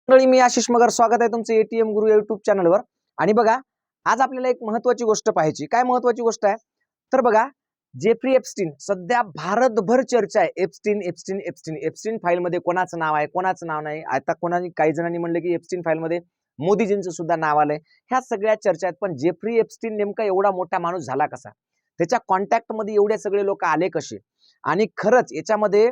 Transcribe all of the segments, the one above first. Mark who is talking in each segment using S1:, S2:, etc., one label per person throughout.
S1: मंडळी, मी आशिष मगर स्वागत आहे तुमचं एटीएम गुरु युट्यूब चॅनलवर। आणि बघा, आज आपल्याला एक महत्त्वाची गोष्ट पाहायची। काय महत्त्वाची गोष्ट आहे तर बघा, जेफ्री एप्स्टीन सध्या भारतभर चर्चा आहे। Epstein Epstein Epstein Epstein file मध्ये कोणाचं नाव आहे, कोणाचं नाव नाही। आता कोणाने काही जणांनी म्हणलं की एप्स्टीन फाईल मध्ये मोदीजींचं सुद्धा नाव आलंय। ह्या सगळ्या चर्चा आहेत, पण जेफ्री एप्स्टीन नेमका एवढा मोठा माणूस झाला कसा, त्याच्या कॉन्टॅक्ट मध्ये एवढे सगळे लोक आले कसे, आणि खरंच याच्यामध्ये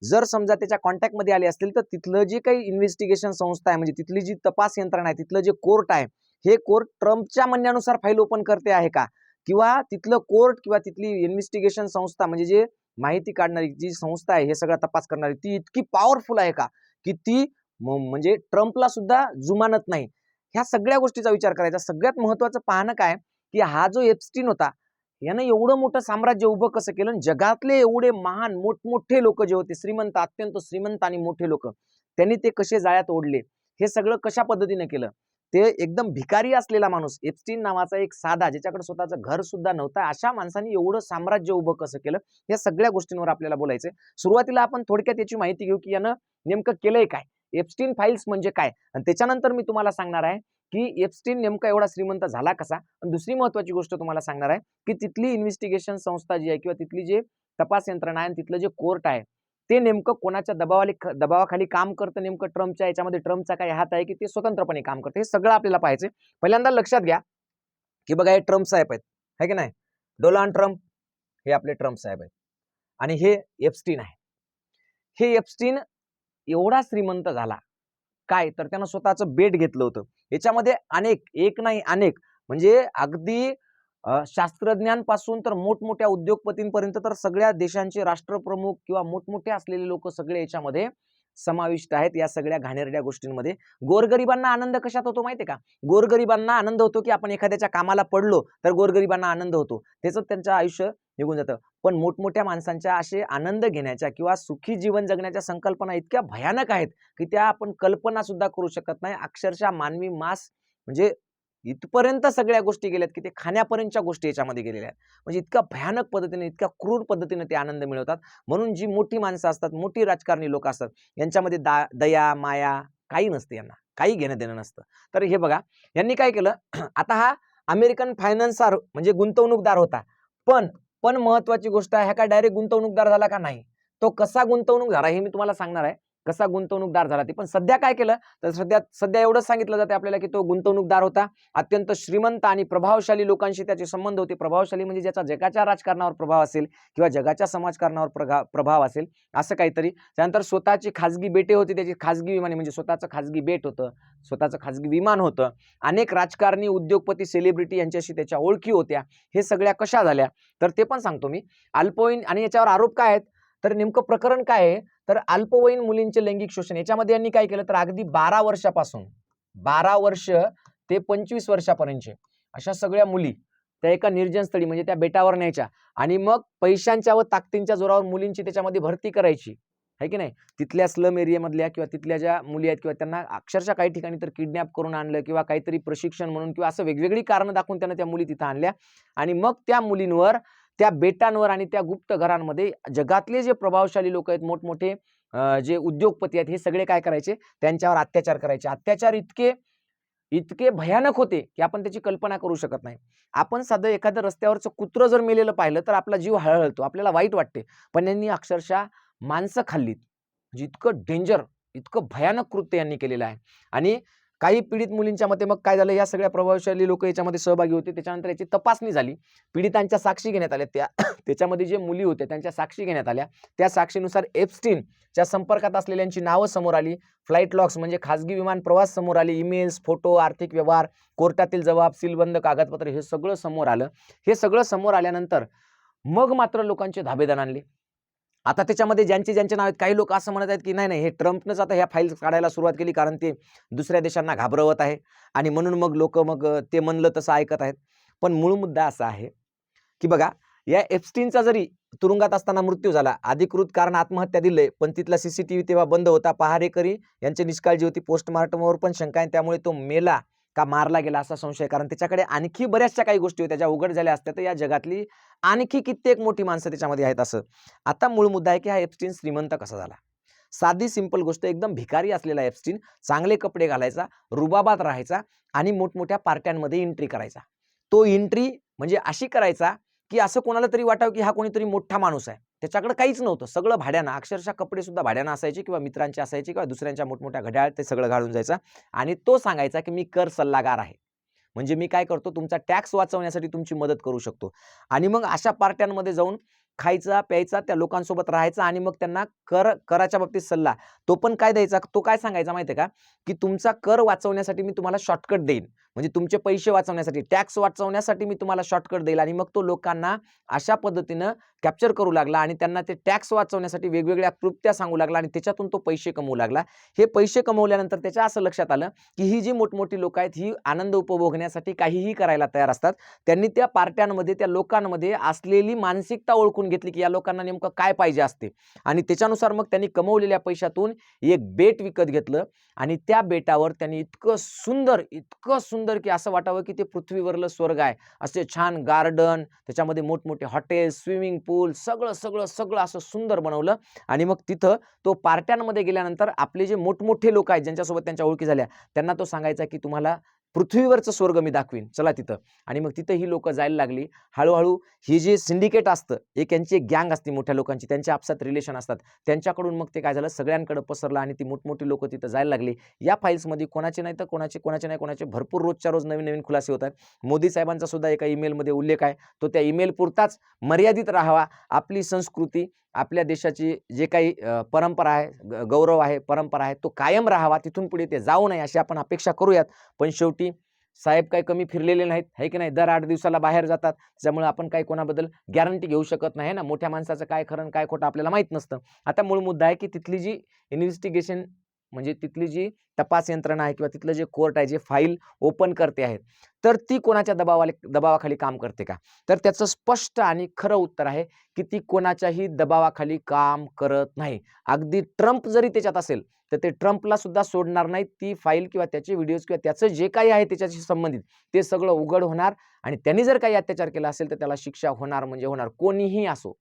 S1: जर समजा त्याच्या कॉन्टॅक्ट मध्ये आले असतील तर तिथलं जे काही इन्व्हेस्टिगेशन संस्था आहे, म्हणजे तिथली जी तपास यंत्रणा आहे, तिथलं जे कोर्ट आहे, हे कोर्ट ट्रम्पच्या म्हणण्यानुसार फाईल ओपन करते आहे का, किंवा तिथलं कोर्ट किंवा तिथली इन्व्हेस्टिगेशन संस्था म्हणजे जे माहिती काढणारी जी संस्था आहे, हे सगळं तपास करणारी, ती इतकी पॉवरफुल आहे का की ती म्हणजे ट्रम्पला सुद्धा जुमानत नाही। ह्या सगळ्या गोष्टीचा विचार करायचा। सगळ्यात महत्त्वाचं पाहणं काय की हा जो एप्स्टीन होता, यानं एवढं मोठं साम्राज्य उभं कसं केलं। जगातले एवढे महान मोठमोठे लोक जे होते, श्रीमंत, अत्यंत श्रीमंत आणि मोठे लोक, त्यांनी ते कसे जाळ्यात ओढले, हे सगळं कशा पद्धतीने केलं। ते एकदम भिकारी असलेला माणूस एप्स्टीन नावाचा एक साधा, ज्याच्याकडे स्वतःचं घर सुद्धा नव्हतं, अशा माणसाने एवढं साम्राज्य उभं कसं केलं, या सगळ्या गोष्टींवर आपल्याला बोलायचंय। सुरुवातीला आपण थोडक्यात याची माहिती घेऊ की यानं नेमकं केलंय काय, एप्स्टीन फाईल्स म्हणजे काय, आणि त्याच्यानंतर मी तुम्हाला सांगणार आहे की एप्स्टीन नेमका एवढा श्रीमंत झाला कसा। आणि दुसरी महत्त्वाची गोष्ट तुम्हाला सांगणार आहे की तिथली इन्व्हेस्टिगेशन संस्था जी आहे किंवा तिथली जे तपास यंत्रणा आहे, तिथलं जे कोर्ट आहे, ते नेमकं कोणाच्या दबावाखाली काम करतं, नेमकं ट्रम्पच्या याच्यामध्ये ट्रम्पचा काय हात आहे की ते स्वतंत्रपणे काम करतं, हे सगळं आपल्याला पाहायचं। पहिल्यांदा लक्षात घ्या की बघा, हे ट्रम्प साहेब आहेत, है की नाही, डोनाल्ड ट्रम्प, हे आपले ट्रम्प साहेब आहेत, आणि हे एप्स्टीन आहे। हे एप्स्टीन एवढा श्रीमंत झाला काय, तर त्यानं स्वतःचं बेट घेतलं होतं। याच्यामध्ये अनेक, एक नाही अनेक, म्हणजे अगदी शास्त्रज्ञांपासून तर मोठमोठ्या उद्योगपतींपर्यंत, तर सगळ्या देशांचे राष्ट्रप्रमुख किंवा मोठमोठे असलेले लोक सगळे याच्यामध्ये समाविष्ट आहेत, या सगळ्या घाणेरड्या गोष्टींमध्ये। गोरगरिबांना आनंद कशात होतो माहितीये का, गोरगरिबांना आनंद होतो की आपण एखाद्याच्या कामाला पडलो तर गोरगरिबांना आनंद होतो, त्याचं त्यांचं आयुष्य निघून जातं। पण मोठमोठ्या माणसांच्या असे आनंद घेण्याच्या किंवा सुखी जीवन जगण्याच्या संकल्पना इतक्या भयानक आहेत की त्या आपण कल्पना सुद्धा करू शकत नाही। अक्षरशः मानवी मास म्हणजे इथपर्यंत सगळ्या गोष्टी गेल्यात की ते खाण्यापर्यंतच्या गोष्टी याच्यामध्ये गेलेल्या आहेत। म्हणजे इतक्या भयानक पद्धतीने, इतक्या क्रूर पद्धतीने ते आनंद मिळवतात। म्हणून जी मोठी माणसं असतात, मोठी राजकारणी लोक असतात, यांच्यामध्ये दया माया काही नसते, यांना काही घेणं देणं नसतं। तर हे बघा, यांनी काय केलं आता हा अमेरिकन फायनान्सर म्हणजे गुंतवणूकदार होता, पण महत्वाची गोष्ट आहे, हा काय डायरेक्ट गुंतवणूकदार झाला का, नाही, तो कसा गुंतवणूक झाला हे मी तुम्हाला सांगणार आहे, कसा गुंतवणूकदार झाला ते। पण सध्या काय केलं तर सध्या एवढंच सांगितलं जाते आपल्याला की तो गुंतवणूकदार होता, अत्यंत श्रीमंत आणि प्रभावशाली लोकांशी त्याचे संबंध होते। प्रभावशाली म्हणजे ज्याचा जगाच्या राजकारणावर प्रभाव असेल किंवा जगाच्या समाजकारणावर प्रभाव असेल, असं काहीतरी। त्यानंतर स्वतःची खाजगी बेटे होती, त्याची खाजगी विमाने, म्हणजे स्वतःचं खाजगी बेट होतं, स्वतःचं खाजगी विमान होतं। अनेक राजकारणी, उद्योगपती, सेलिब्रिटी यांच्याशी त्याच्या ओळखी होत्या। हे सगळ्या कशा झाल्या तर ते पण सांगतो मी। अल्पवयीन, आणि याच्यावर आरोप काय आहेत तर नेमकं प्रकरण काय आहे तर अल्पवयीन मुलींचे लैंगिक शोषण। याच्यामध्ये यांनी काय केलं तर अगदी 12 वर्षापासून 12 वर्ष ते 25 वर्षापर्यंतचे अशा सगळ्या मुली त्या एका निर्जन स्थळी म्हणजे त्या बेटावर न्यायच्या, आणि मग पैशांच्या व ताकदींच्या जोरावर मुलींची त्याच्यामध्ये भरती करायची, है की नाही। तिथल्या स्लम एरियामधल्या किंवा तिथल्या ज्या मुली आहेत, किंवा त्यांना अक्षरशः काही ठिकाणी तर किडनॅप करून आणलं, किंवा काहीतरी प्रशिक्षण म्हणून किंवा असं वेगवेगळी कारणं दाखवून त्यांना त्या मुली तिथं आणल्या, आणि मग त्या मुलींवर, त्या बेटांवर आणि त्या गुप्त घरांमध्ये जगातले जे प्रभावशाली लोक आहेत, मोठमोठे जे उद्योगपती आहेत, हे सगळे काय करायचे, त्यांच्यावर अत्याचार करायचे। अत्याचार इतके इतके भयानक होते की आपण त्याची कल्पना करू शकत नाही। आपण साधं एखादं रस्त्यावरचं कुत्रं जर मेलेलं पाहिलं तर आपला जीव हळहळतो, आपल्याला वाईट वाटते, पण यांनी अक्षरशः माणसं खाल्लीत। म्हणजे इतकं डेंजर, इतकं भयानक कृत्य यांनी केलेलं आहे। आणि काही पीडित मुलींच्या मते मग काय झालं, या सगळ्या प्रभावशाली लोक याच्यामध्ये सहभागी होते। त्याच्यानंतर याची तपासणी झाली, पीडितांच्या साक्षी घेण्यात आल्या, त्याच्यामध्ये जे मुली होत्या त्यांच्या साक्षी घेण्यात आल्या। त्या साक्षीनुसार एप्स्टीनच्या संपर्कात असलेल्यांची नावं समोर आली, फ्लाईट लॉग्स म्हणजे खाजगी विमान प्रवास समोर आले, ईमेल्स, फोटो, आर्थिक व्यवहार, कोर्टातील जबाब, सीलबंद कागदपत्र, हे सगळं समोर आलं। हे सगळं समोर आल्यानंतर मग मात्र लोकांचे धाबेदान आणले। आता त्याच्यामध्ये ज्यांचे नाव आहेत, काही लोक असं म्हणत आहेत की नाही, हे ट्रम्पनंच आता ह्या फाईल्स काढायला सुरुवात केली, कारण ते दुसऱ्या देशांना घाबरवत आहे, आणि म्हणून मग लोक ते म्हणलं तसं ऐकत आहेत। पण मूळ मुद्दा असा आहे की बघा, या एप्स्टीनचा जरी तुरुंगात असताना मृत्यू झाला, अधिकृत कारण आत्महत्या दिले, पण तिथला सीसीटीव्ही तेव्हा बंद होता, पहारेकरी यांची निष्काळजी होती, पोस्टमार्टमवर पण शंका आहे, त्यामुळे तो मेला का मारला गेला असा संशय, कारण त्याच्याकडे आणखी बऱ्याचशा काही गोष्टी होत्या ज्या उघड झाल्या असत्या तर या जगातली आणखी कित्येक मोठी माणसं त्याच्यामध्ये आहेत असं। आता मूळ मुद्दा आहे की हा एप्स्टीन श्रीमंत कसा झाला। साधी सिंपल गोष्ट, एकदम भिकारी असलेला एप्स्टीन चांगले कपडे घालायचा, रुबाबात राहायचा आणि मोठमोठ्या पार्ट्यांमध्ये एंट्री करायचा. तो एंट्री म्हणजे अशी करायचा की असं कोणाला तरी वाटावं की हा कोणीतरी मोठा माणूस आहे. त्याच्याकडे काहीच नव्हतं, सगळं भाड्यानं, अक्षरशः कपडे सुद्धा भाड्यानं असायचे किंवा मित्रांचे असायचे किंवा दुसऱ्यांच्या मोठमोठ्या घड्याळ ते सगळं घालून जायचा आणि तो सांगायचा की मी कर सल्लागार आहे. म्हणजे मी काय करतो, तुमचा टॅक्स वाचवण्यासाठी तुमची मदत करू शकतो. आणि मग अशा पार्ट्यांमध्ये जाऊन खायचा, प्यायचा, त्या लोकांसोबत राहायचा आणि मग त्यांना कराच्या बाबतीत सल्ला. तो पण काय द्यायचा, तो काय सांगायचा माहिती आहे का, की तुमचा कर वाचवण्यासाठी मी तुम्हाला शॉर्टकट देईन. म्हणजे तुमचे पैसे वाचवण्यासाठी, टॅक्स वाचवण्यासाठी मी तुम्हाला शॉर्टकट देईल. आणि मग तो लोकांना अशा पद्धतीनं कॅप्चर करू लागला आणि त्यांना ते टॅक्स वाचवण्यासाठी वेगवेगळ्या क्लुप्त्या सांगू लागला आणि त्याच्यातून तो पैसे कमवू लागला. हे पैसे कमवल्यानंतर त्याच्या असं लक्षात आलं की ही जी मोठमोठी लोक आहेत ही आनंद उपभोगण्यासाठी काहीही करायला तयार असतात. त्यांनी त्या पार्ट्यांमध्ये, त्या लोकांमध्ये असलेली मानसिकता ओळखून घेतली की या लोकांना नेमकं काय पाहिजे असते आणि त्याच्यानुसार मग त्यांनी कमवलेल्या पैशातून एक बेट विकत घेतलं आणि त्या बेटावर त्यांनी इतकं सुंदर की असं वाटावं की ते पृथ्वीवरलं स्वर्ग आहे. असे छान गार्डन, त्याच्यामध्ये मोठमोठे हॉटेल, स्विमिंग पूल, सगळं असं सुंदर बनवलं. आणि मग तिथं तो पार्ट्यांमध्ये गेल्यानंतर आपले जे मोठमोठे लोक आहेत ज्यांच्यासोबत त्यांच्या ओळखी झाल्या, त्यांना तो सांगायचा की तुम्हाला पृथ्वीवरचं स्वर्ग मी दाखवीन, चला तिथं. आणि मग तिथं ही लोक जायला लागली. हळूहळू ही जे सिंडिकेट असतं, एक यांची एक गँग असते मोठ्या लोकांची, त्यांच्या आपसात रिलेशन असतात, त्यांच्याकडून मग ते काय झालं, सगळ्यांकडे पसरलं आणि ती मोठमोठी लोक तिथं जायला लागली. या फाईल्समध्ये कोणाचे नाही तर कोणाचे भरपूर रोजच्या रोज नवीन खुलासे होतात. मोदी साहेबांचा सुद्धा एका ईमेलमध्ये उल्लेख आहे, तो त्या ईमेल पुरताच मर्यादित राहावा. आपली संस्कृती, आपल्या देशाची जे काही परंपरा आहे, गौरव आहे, परंपरा आहे, तो कायम राहावा, तिथून पुढे ते जाऊ नये अशी आपण अपेक्षा करूयात. पण शेवटी साहेब काही कमी फिरलेले नाहीत, आहे की नाही, दर 8 दिवसाला बाहेर जातात. त्यामुळे आपण काही कोणाबद्दल गॅरंटी घेऊ शकत नाही ना, मोठ्या माणसाचं काय खरं काय खोटं आपल्याला माहित नसतं. आता मूळ मुद्दा आहे की तिथली जी इन्व्हेस्टिगेशन, म्हणजे तिथली जी तपास यंत्रणा आहे किंवा तिथलं जे कोर्ट आहे, जे फाईल ओपन करते आहेत, तर ती कोणाच्या दबावाखाली काम करते का? तर त्याचं स्पष्ट आणि खरं उत्तर आहे की ती कोणाच्याही दबावाखाली काम करत नाही. अगदी ट्रम्प जरी त्याच्यात असेल तर ते ट्रम्पला सुद्धा सोडणार नाहीत. ती फाईल किंवा त्याचे व्हिडिओज किंवा त्याचं जे काही आहे त्याच्याशी संबंधित ते सगळं उघड होणार आणि त्यांनी जर काही अत्याचार केला असेल तर त्याला शिक्षा होणार म्हणजे होणार, कोणीही असो.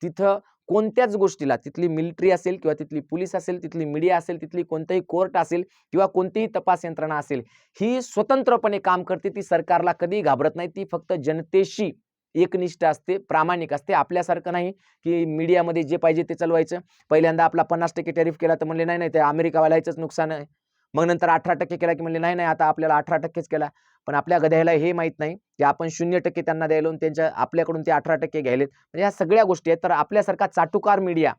S1: तिथं कोणत्याच गोष्टीला, तिथली मिलिटरी असेल किंवा तिथली पोलीस असेल, तिथली मीडिया असेल, तिथली कोणतंही कोर्ट असेल किंवा कोणतीही तपास यंत्रणा असेल, ही स्वतंत्रपणे काम करते. ती सरकारला कधी घाबरत नाही. ती फक्त जनतेशी एकनिष्ठ असते, प्रामाणिक असते. आपल्यासारखं नाही की मीडियामध्ये जे पाहिजे ते चालवायचं. पहिल्यांदा आपला 50% टॅरिफ केला तर म्हणले नाही नाही, ते अमेरिकावाल्याचंच नुकसान आहे. मग नंतर 18% केला की म्हणले नाही नाही, आता आपल्याला 18%च केला. पण आपल्या गध्याला हे माहित नाही की आपण 0% त्यांना द्यायला आणि त्यांच्या आपल्याकडून ते 18% घ्यायलेत. म्हणजे ह्या सगळ्या गोष्टी आहेत. तर आपल्यासारखा चाटुकार मीडिया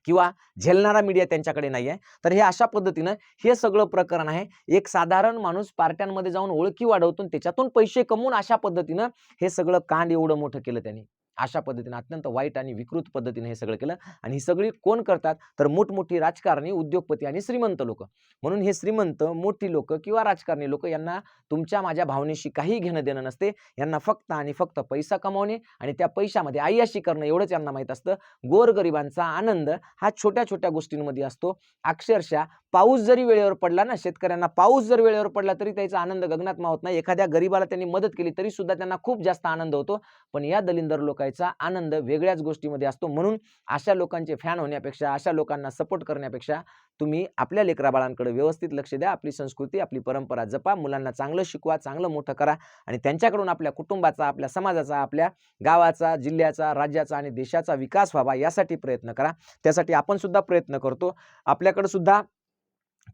S1: किंवा झेलणारा मीडिया त्यांच्याकडे नाही आहे. तर हे अशा पद्धतीनं हे सगळं प्रकरण आहे. एक साधारण माणूस पार्ट्यांमध्ये जाऊन ओळखी वाढवतो, त्याच्यातून पैसे कमवून अशा पद्धतीनं हे सगळं कांड एवढं मोठं केलं त्यांनी. अशा पद्धतीने अत्यंत वाईट आणि विकृत पद्धतीने हे सगळं केलं. आणि ही सगळी कोण करतात, तर मोठमोठी राजकारणी, उद्योगपती आणि श्रीमंत लोक. म्हणून हे श्रीमंत, मोठी लोक किंवा राजकारणी लोक यांना तुमच्या माझ्या भावनेशी काही घेणं देणं नसते. यांना फक्त आणि फक्त पैसा कमावणे आणि त्या पैशामध्ये अय्याशी करणं एवढंच यांना माहित असतं. गोरगरिबांचा आनंद हा छोट्या छोट्या गोष्टींमध्ये असतो. अक्षरशः पाऊस जरी वेळेवर पडला ना, शेतकऱ्यांना पाऊस जर वेळेवर पडला तरी त्याचा आनंद गगनात मावत नाही. एखाद्या गरीबाला त्यांनी मदत केली तरी सुद्धा त्यांना खूप जास्त आनंद होतो. पण या दलिंदर लोकांचा आनंद वेगळ्याच गोष्टीमध्ये असतो. म्हणून अशा लोकांचे फॅन होण्यापेक्षा, अशा लोकांना सपोर्ट करण्यापेक्षा तुम्ही आपल्या लेकराबाळांकडे व्यवस्थित लक्ष द्या. आपली संस्कृती, आपली परंपरा जपा. मुलांना चांगलं शिकवा, चांगलं मोठं करा आणि त्यांच्याकडून आपल्या कुटुंबाचा, आपल्या समाजाचा, आपल्या गावाचा, जिल्ह्याचा, राज्याचा आणि देशाचा विकास व्हावा यासाठी प्रयत्न करा. त्यासाठी आपण सुद्धा प्रयत्न करतो. आपल्याकडे सुद्धा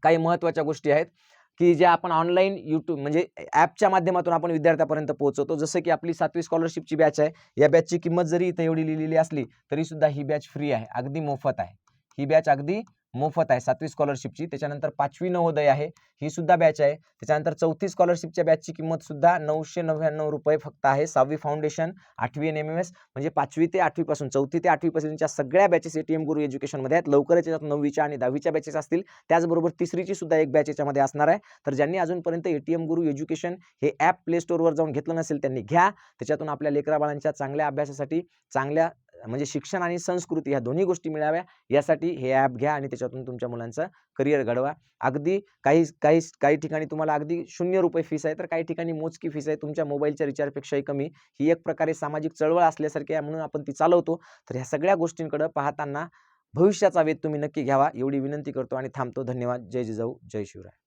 S1: काही महत्त्वाच्या गोष्टी आहेत की ज्या आपण ऑनलाईन YouTube म्हणजे ॲपच्या माध्यमातून आपण विद्यार्थ्यापर्यंत पोहोचवतो. जसं की आपली 7वी स्कॉलरशिपची बॅच आहे. या बॅचची किंमत जरी इथं एवढी लिहिलेली असली तरी सुद्धा ही बॅच फ्री आहे, अगदी मोफत आहे. ही बॅच अगदी मोफत आहे 7वी स्कॉलरशिपची. त्याच्यानंतर 5वी नवोदय आहे, ही सुद्धा बॅच आहे. त्याच्यानंतर 4थी स्कॉलरशिपच्या बॅचची किंमत सुद्धा 999 रुपये फक्त आहे. 6वी फाउंडेशन, 8वी NMMS म्हणजे 5वी ते 8वी पासून, 4थी ते 8वी पासूनच्या सगळ्या बॅचेस ATM गुरु एज्युकेशनमध्ये आहेत. लवकरच याच्यात 9वीच्या आणि 10वीच्या बॅचेस असतील. त्याचबरोबर 3रीची सुद्धा एक बॅच याच्यामध्ये असणार आहे. तर ज्यांनी अजूनपर्यंत ATM गुरु एज्युकेशन हे ॲप प्ले स्टोअरवर जाऊन घेतलं नसेल त्यांनी घ्या. त्याच्यातून आपल्या लेकराबाळांच्या चांगल्या अभ्यासासाठी, चांगल्या म्हणजे शिक्षण आणि संस्कृती ह्या दोन्ही गोष्टी मिळाव्या यासाठी हे ॲप घ्या आणि त्याच्यातून तुमच्या मुलांचं करिअर घडवा. अगदी काही ठिकाणी तुम्हाला अगदी 0 रुपये फीस आहे, तर काही ठिकाणी मोजकी फीस आहे. तुमच्या मोबाईलच्या रिचार्जपेक्षाही कमी. ही एक प्रकारे सामाजिक चळवळ असल्यासारखी आहे म्हणून आपण ती चालवतो. तर ह्या सगळ्या गोष्टींकडे पाहताना भविष्याचा वेध तुम्ही नक्की घ्यावा एवढी विनंती करतो आणि थांबतो. धन्यवाद. जय जिजाऊ, जय शिवराय.